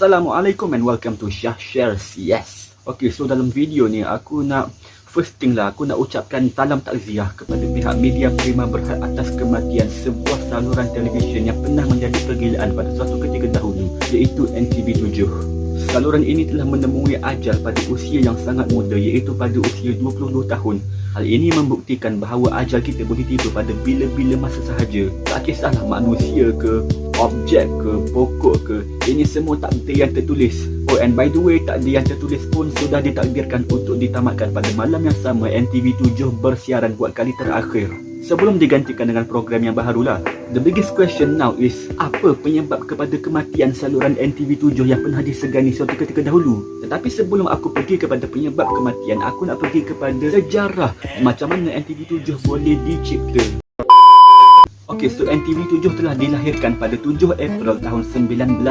Assalamualaikum and welcome to Syah Shares. Yes. Okay, so dalam video ni aku nak aku nak ucapkan salam takziah kepada pihak Media Prima Berhad atas kematian sebuah saluran televisyen yang pernah menjadi pergilaan pada suatu ketika dahulu, iaitu NTV7. Saluran ini telah menemui ajal pada usia yang sangat muda, iaitu pada usia 22 tahun. Hal ini membuktikan bahawa ajal kita boleh tiba pada bila-bila masa sahaja. Tak kisahlah manusia ke, objek ke, pokok ke, ini semua takdir yang tertulis. Oh, and by the way, takdir yang tertulis pun sudah ditakdirkan untuk ditamatkan pada malam yang sama NTV7 bersiaran buat kali terakhir, sebelum digantikan dengan program yang baharulah. The biggest question now is, apa penyebab kepada kematian saluran NTV7 yang pernah disegani suatu ketika dahulu? Tetapi sebelum aku pergi kepada penyebab kematian, aku nak pergi kepada sejarah macam mana NTV7 boleh dicipta. Okay, so NTV7 telah dilahirkan pada 7 April tahun 1998.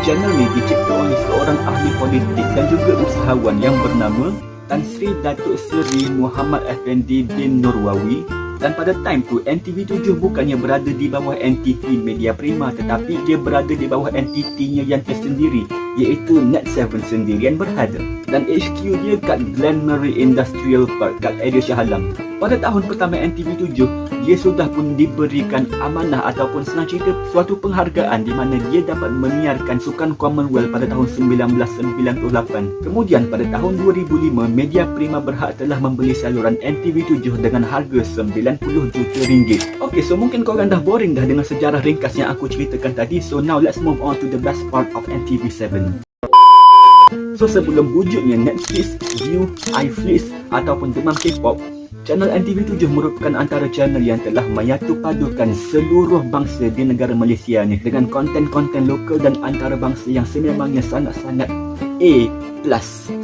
Channel ni dicipta oleh seorang ahli politik dan juga usahawan yang bernama Tan Sri Datuk Seri Muhammad Effendi bin Nurwawi. Dan pada time tu NTV7 bukannya berada di bawah entiti Media Prima, tetapi dia berada di bawah entitinya yang tersendiri, iaitu Net7 sendirian Berhad. Dan HQ dia kat Glen Marie Industrial Park kat area Shah Alam. Pada tahun pertama NTV7, dia sudah pun diberikan amanah ataupun senang cerita suatu penghargaan di mana dia dapat menyiarkan Sukan Commonwealth pada tahun 1998. Kemudian pada tahun 2005, Media Prima Berhad telah membeli saluran NTV7 dengan harga RM90 juta. Okay, so mungkin korang dah boring dah dengan sejarah ringkas yang aku ceritakan tadi. So now let's move on to the best part of NTV7. So sebelum wujudnya Netflix, View, iFlix ataupun Demam K-pop, channel NTV7 merupakan antara channel yang telah menyatu padukan seluruh bangsa di negara Malaysia ni dengan konten-konten lokal dan antarabangsa yang sememangnya sangat-sangat A+.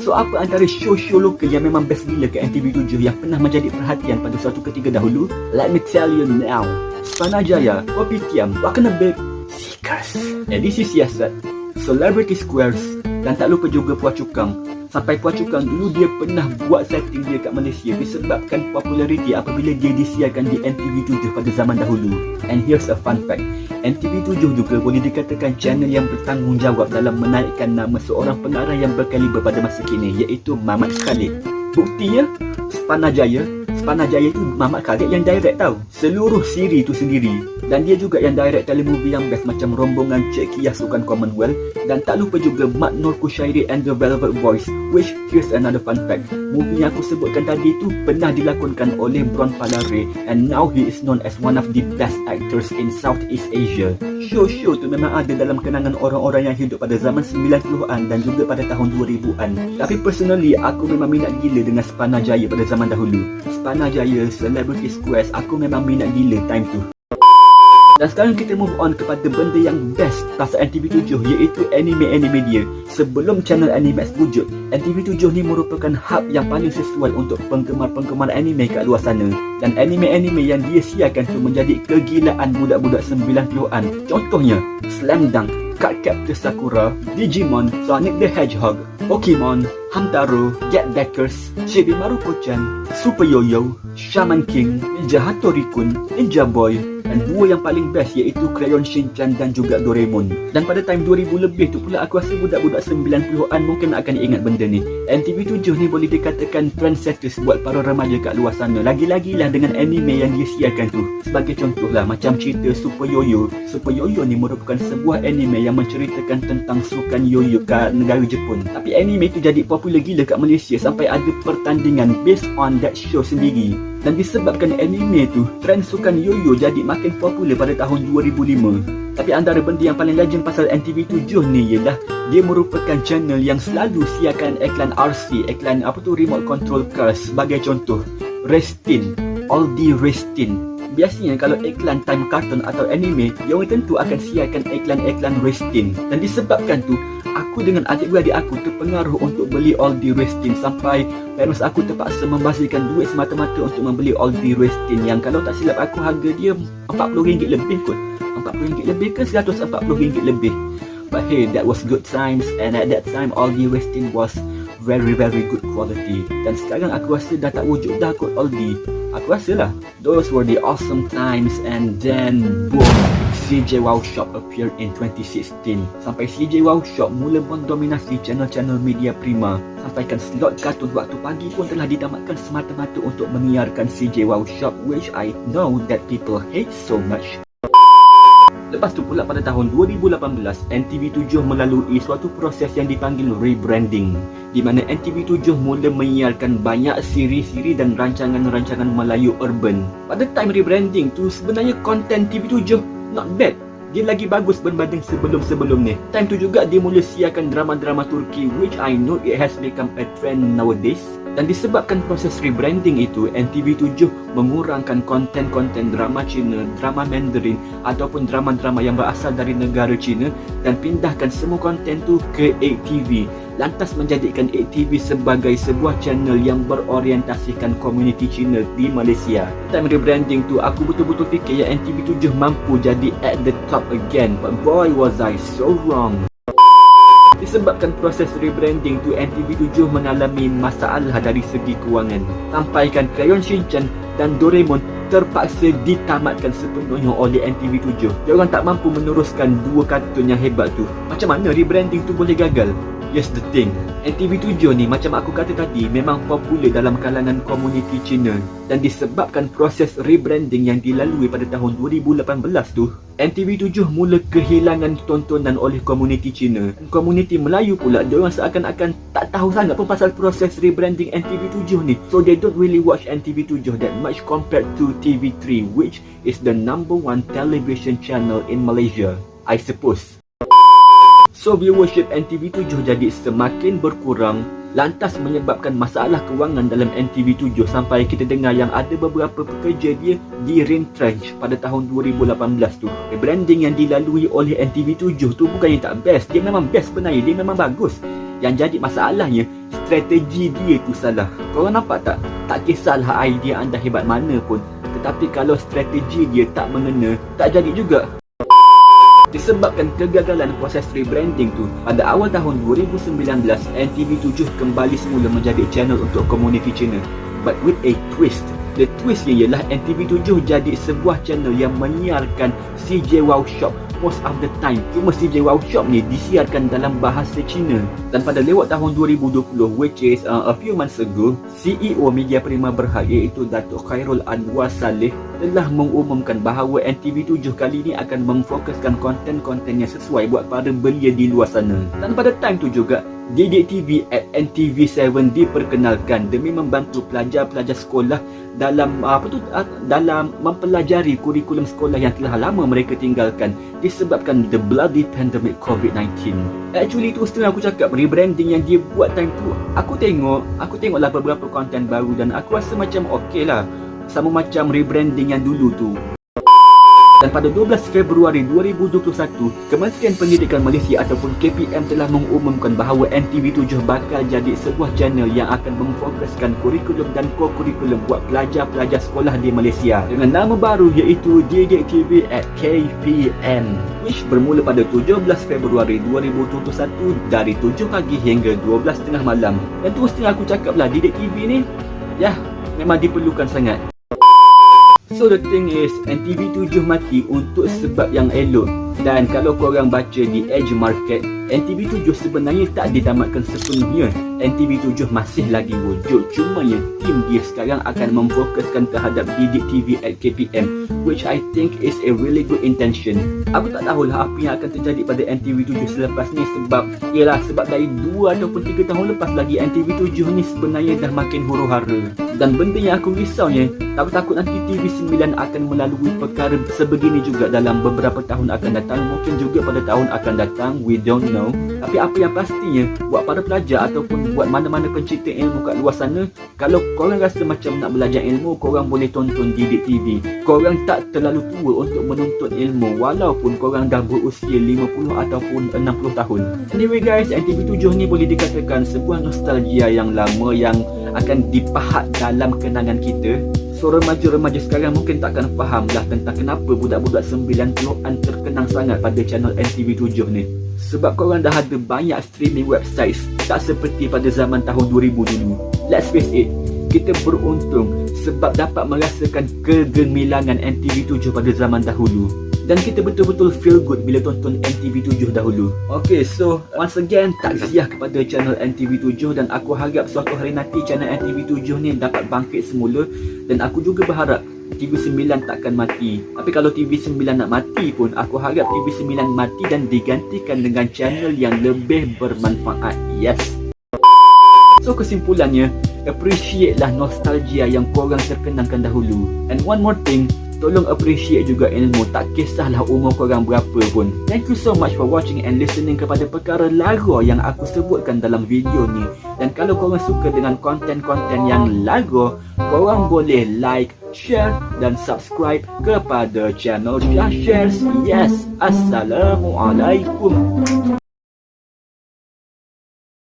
So apa antara show-show lokal yang memang best gila ke NTV7 yang pernah menjadi perhatian pada suatu ketika dahulu? Let me tell you now. Spanajaya, Kopitiam, Wakana Bake, Seekers, Edisi Siasat, Celebrity Squares, dan tak lupa juga Puan Cukang. Sampai Puan Cukang dulu dia pernah buat setting dia kat Malaysia disebabkan populariti apabila dia disiarkan di NTV7 pada zaman dahulu. And here's a fun fact, NTV7 juga boleh dikatakan channel yang bertanggungjawab dalam menaikkan nama seorang pengarah yang berkaliber pada masa kini, iaitu Mamat Khalid. Buktinya, Spanajaya itu Mamat Khalid yang direct tau seluruh siri tu sendiri. Dan dia juga yang direct telemovie yang best macam Rombongan Cik Kiyah Sukan Commonwealth. Dan tak lupa juga Mat Nur Kushairi and the Velvet Boys. Which, here's another fun fact, movie yang aku sebutkan tadi tu pernah dilakonkan oleh Bron Palare, and now he is known as one of the best actors in Southeast Asia. Show-show tu memang ada dalam kenangan orang-orang yang hidup pada zaman 90-an dan juga pada tahun 2000-an. Tapi personally, aku memang minat gila dengan Spanajaya pada zaman dahulu. Spanajaya, Celebrity Squares, aku memang minat gila time tu. Dan sekarang kita move on kepada benda yang best pasal NTV7, iaitu anime-anime dia. Sebelum channel Animax wujud, NTV7 ni merupakan hub yang paling sesuai untuk penggemar-penggemar anime kat luar sana. Dan anime-anime yang dia siarkan tu menjadi kegilaan budak-budak 90-an. Contohnya, Slam Dunk, Cardcaptor Sakura, Digimon, Sonic the Hedgehog, Pokemon, Hamtaro, Get Backers, Chibi Maruko-chan, Super Yo-Yo, Shaman King, Ninja Hattori-kun, Ninja Boy, dan dua yang paling best iaitu Crayon Shin-chan dan juga Doraemon. Dan pada time 2000 lebih tu pula aku rasa budak-budak 90-an mungkin akan ingat benda ni. NTV7 ni boleh dikatakan trendsetters buat para remaja kat luar sana. Lagi-lagilah dengan anime yang dia siarkan tu. Sebagai contoh lah macam cerita Super Yo-Yo. Super Yo-Yo ni merupakan sebuah anime yang menceritakan tentang sukan yo-yo kat negara Jepun. Tapi anime tu jadi popular gila kat Malaysia sampai ada pertandingan based on that show sendiri. Dan disebabkan anime tu, trend sukan yo-yo jadi makin popular pada tahun 2005. Tapi antara benda yang paling legend pasal NTV7 ni ialah dia merupakan channel yang selalu siarkan iklan RC, iklan remote control cars. Sebagai contoh, Restin, Aldi Restin. Biasanya kalau iklan time cartoon atau anime, dia orang tentu akan siarkan iklan-iklan Restin. Dan disebabkan tu, aku dengan adik-beradik aku terpengaruh untuk beli Aldi Restin sampai parents aku terpaksa membazirkan duit semata-mata untuk membeli Aldi Restin yang kalau tak silap aku harga dia RM40 lebih kot. RM40 lebih ke RM140 lebih. But hey, that was good times, and at that time Aldi Restin was very good quality. Dan sekarang aku rasa dah tak wujud dah kot Aldi. Aku rasa lah, those were the awesome times, and then boom. CJ Wow Shop appeared in 2016. Sampai CJ Wow Shop mula mendominasi channel-channel Media Prima. Sampaikan slot kartun waktu pagi pun telah ditamatkan semata-mata untuk menyiarkan CJ Wow Shop, which I know that people hate so much. Lepas tu pula pada tahun 2018, NTV7 melalui suatu proses yang dipanggil rebranding, di mana NTV7 mula menyiarkan banyak siri-siri dan rancangan-rancangan Melayu urban. Pada time rebranding tu sebenarnya konten TV7 not bad. Dia lagi bagus berbanding sebelum-sebelum ni. Time tu juga dia mula siarkan drama-drama Turki, which I know it has become a trend nowadays. Dan disebabkan proses rebranding itu, NTV7 mengurangkan konten-konten drama Cina, drama Mandarin ataupun drama-drama yang berasal dari negara Cina dan pindahkan semua konten tu ke 8TV. Lantas menjadikan 8TV sebagai sebuah channel yang berorientasikan komuniti Cina di Malaysia. Time rebranding tu, aku betul-betul fikir yang NTV7 mampu jadi at the top again. But boy was I so wrong. Disebabkan proses rebranding tu, NTV7 mengalami masalah dari segi kewangan. Sampaikan Crayon Shinchan dan Doraemon terpaksa ditamatkan sepenuhnya oleh NTV7. Diorang tak mampu meneruskan dua kartun yang hebat tu. Macam mana rebranding tu boleh gagal? Yes, the thing, NTV7 ni macam aku kata tadi memang popular dalam kalangan komuniti Cina. Dan disebabkan proses rebranding yang dilalui pada tahun 2018 tu, NTV7 mula kehilangan tontonan oleh komuniti Cina. Komuniti Melayu pula, diorang seakan-akan tak tahu sangat pun pasal proses rebranding NTV7 ni. So they don't really watch NTV7 that much compared to TV3, which is the #1 television channel in Malaysia, I suppose. So viewership NTV7 jadi semakin berkurang, lantas menyebabkan masalah kewangan dalam NTV7 sampai kita dengar yang ada beberapa pekerja dia di retrench pada tahun 2018 tu. Rebranding yang dilalui oleh NTV7 tu bukannya tak best, dia memang best sebenarnya, dia memang bagus. Yang jadi masalahnya, strategi dia tu salah. Korang nampak tak? Tak kisahlah idea anda hebat mana pun, tetapi kalau strategi dia tak mengena, tak jadi juga. Disebabkan kegagalan proses rebranding tu, pada awal tahun 2019, NTV7 kembali semula menjadi channel untuk komuniti Cina. But with a twist. The twistnya ialah NTV7 jadi sebuah channel yang menyiarkan CJ Wow Shop most of the time. Cuma CJ Wow Shop ni disiarkan dalam bahasa Cina. Dan pada lewat tahun 2020, which is a few months ago, CEO Media Prima Berhad iaitu Datuk Khairul Anwar Saleh telah mengumumkan bahawa NTV7 kali ini akan memfokuskan konten-konten yang sesuai buat para belia di luar sana. Dan pada time tu juga, Didik TV at NTV7 diperkenalkan demi membantu pelajar-pelajar sekolah dalam dalam mempelajari kurikulum sekolah yang telah lama mereka tinggalkan disebabkan the bloody pandemic COVID-19. Actually tu setelah aku cakap rebranding yang dia buat time tu, aku tengoklah beberapa konten baru dan aku rasa macam okey lah, sama macam rebranding yang dulu tu. Dan pada 12 Februari 2021, Kementerian Pendidikan Malaysia ataupun KPM telah mengumumkan bahawa NTV7 bakal jadi sebuah channel yang akan memfokuskan kurikulum dan co-kurikulum buat pelajar-pelajar sekolah di Malaysia dengan nama baru iaitu Didik TV at KPM, which bermula pada 17 Februari 2021 dari 7 pagi hingga 12.30 malam. Dan terus aku cakap lah, Didik TV ni memang diperlukan sangat. So the thing is, NTV7 mati untuk sebab yang elok. Dan kalau korang baca di Edge Market, NTV7 sebenarnya tak ditamatkan sepenuhnya. NTV7 masih lagi wujud, cumanya tim dia sekarang akan memfokuskan terhadap Didik TV at KPM, which I think is a really good intention. Aku tak tahulah apa yang akan terjadi pada NTV7 selepas ni sebab dari 2 ataupun 3 tahun lepas lagi NTV7 ni sebenarnya dah makin huru-hara. Dan benda yang aku risaunya, aku takut nanti TV9 akan melalui perkara sebegini juga dalam beberapa tahun akan datang, mungkin juga pada tahun akan datang, we don't know. Tapi apa yang pastinya, buat para pelajar ataupun buat mana-mana pencinta ilmu kat luar sana, kalau korang rasa macam nak belajar ilmu, korang boleh tonton Didik TV. Korang tak terlalu tua untuk menuntut ilmu walaupun korang dah berusia 50 ataupun 60 tahun. Anyway guys, NTV7 ni boleh dikatakan sebuah nostalgia yang lama yang akan dipahat dalam kenangan kita. So remaja-remaja sekarang mungkin takkan faham lah tentang kenapa budak-budak 90-an terkenang sangat pada channel NTV7 ni. Sebab korang dah ada banyak streaming websites, tak seperti pada zaman tahun 2000 dulu. Let's face it, kita beruntung sebab dapat merasakan kegemilangan NTV7 pada zaman dahulu. dan kita betul-betul feel good bila tonton NTV7 dahulu. Okay, so once again takziah kepada channel NTV7, dan aku harap suatu hari nanti channel NTV7 ni dapat bangkit semula, dan aku juga berharap TV9 takkan mati. Tapi kalau TV9 nak mati pun, aku harap TV9 mati dan digantikan dengan channel yang lebih bermanfaat. Yes. So kesimpulannya, appreciate lah nostalgia yang korang terkenangkan dahulu. And one more thing, tolong appreciate juga ilmu, tak kisahlah umur korang berapa pun. Thank you so much for watching and listening kepada perkara lagu yang aku sebutkan dalam video ni. Dan kalau korang suka dengan konten-konten yang lagu, korang boleh like, share dan subscribe kepada channel Syah Shares. Yes, Assalamualaikum.